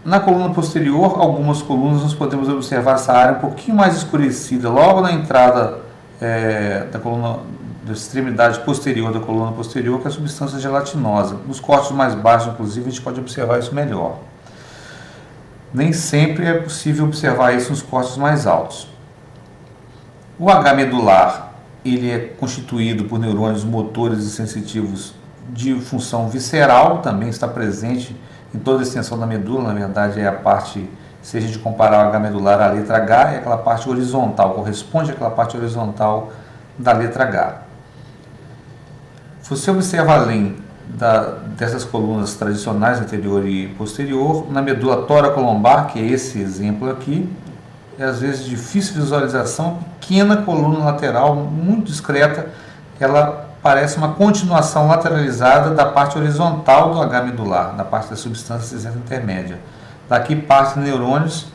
Na coluna posterior, algumas colunas nós podemos observar essa área um pouquinho mais escurecida, logo na entrada da coluna, da extremidade posterior da coluna posterior, que é a substância gelatinosa. Nos cortes mais baixos, inclusive, a gente pode observar isso melhor. Nem sempre é possível observar isso nos cortes mais altos. O H medular, ele é constituído por neurônios motores e sensitivos de função visceral, também está presente em toda a extensão da medula. Na verdade, é a parte, se a gente comparar o H medular à letra H, é aquela parte horizontal, corresponde àquela parte horizontal da letra H. Você observa além dessas colunas tradicionais anterior e posterior, na medula tóraco-lombar, que é esse exemplo aqui, é às vezes difícil visualização, pequena coluna lateral, muito discreta, ela parece uma continuação lateralizada da parte horizontal do H medular, da parte da substância cinzenta intermédia. Daqui partem neurônios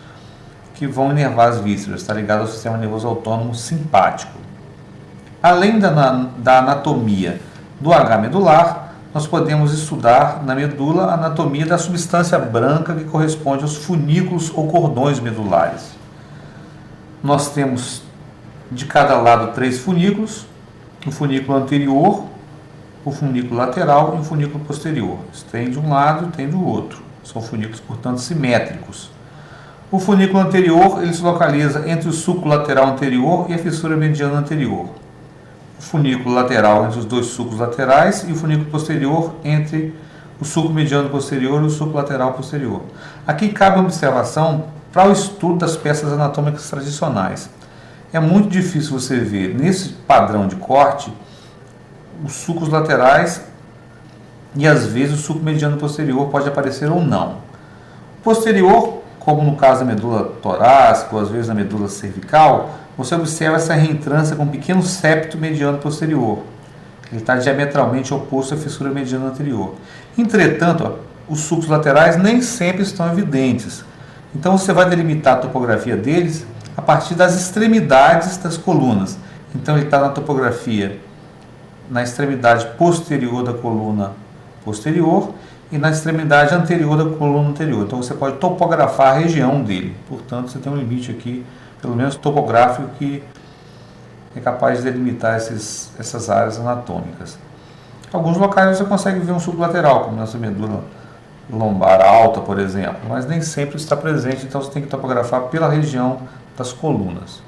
que vão inervar as vísceras, está ligado ao sistema nervoso autônomo simpático. Além da anatomia do H medular, nós podemos estudar na medula a anatomia da substância branca que corresponde aos funículos ou cordões medulares. Nós temos de cada lado 3 funículos, o funículo anterior, o funículo lateral e o funículo posterior. Isso tem de um lado e tem do outro. São funículos, portanto, simétricos. O funículo anterior ele se localiza entre o sulco lateral anterior e a fissura mediana anterior. O funículo lateral entre os dois sulcos laterais e o funículo posterior entre o sulco mediano posterior e o sulco lateral posterior. Aqui cabe uma observação para o estudo das peças anatômicas tradicionais. É muito difícil você ver nesse padrão de corte os sulcos laterais e às vezes o sulco mediano posterior pode aparecer ou não. Posterior, como no caso da medula torácica ou às vezes na medula cervical, você observa essa reentrância com um pequeno septo mediano posterior. Ele está diametralmente oposto à fissura mediana anterior. Entretanto, os sulcos laterais nem sempre estão evidentes. Então você vai delimitar a topografia deles a partir das extremidades das colunas. Então ele está na topografia na extremidade posterior da coluna posterior e na extremidade anterior da coluna anterior. Então você pode topografar a região dele. Portanto, você tem um limite aqui, pelo menos topográfico, que é capaz de delimitar essas áreas anatômicas. Em alguns locais você consegue ver um sulco lateral, como nessa medula lombar alta, por exemplo, mas nem sempre está presente, então você tem que topografar pela região das colunas.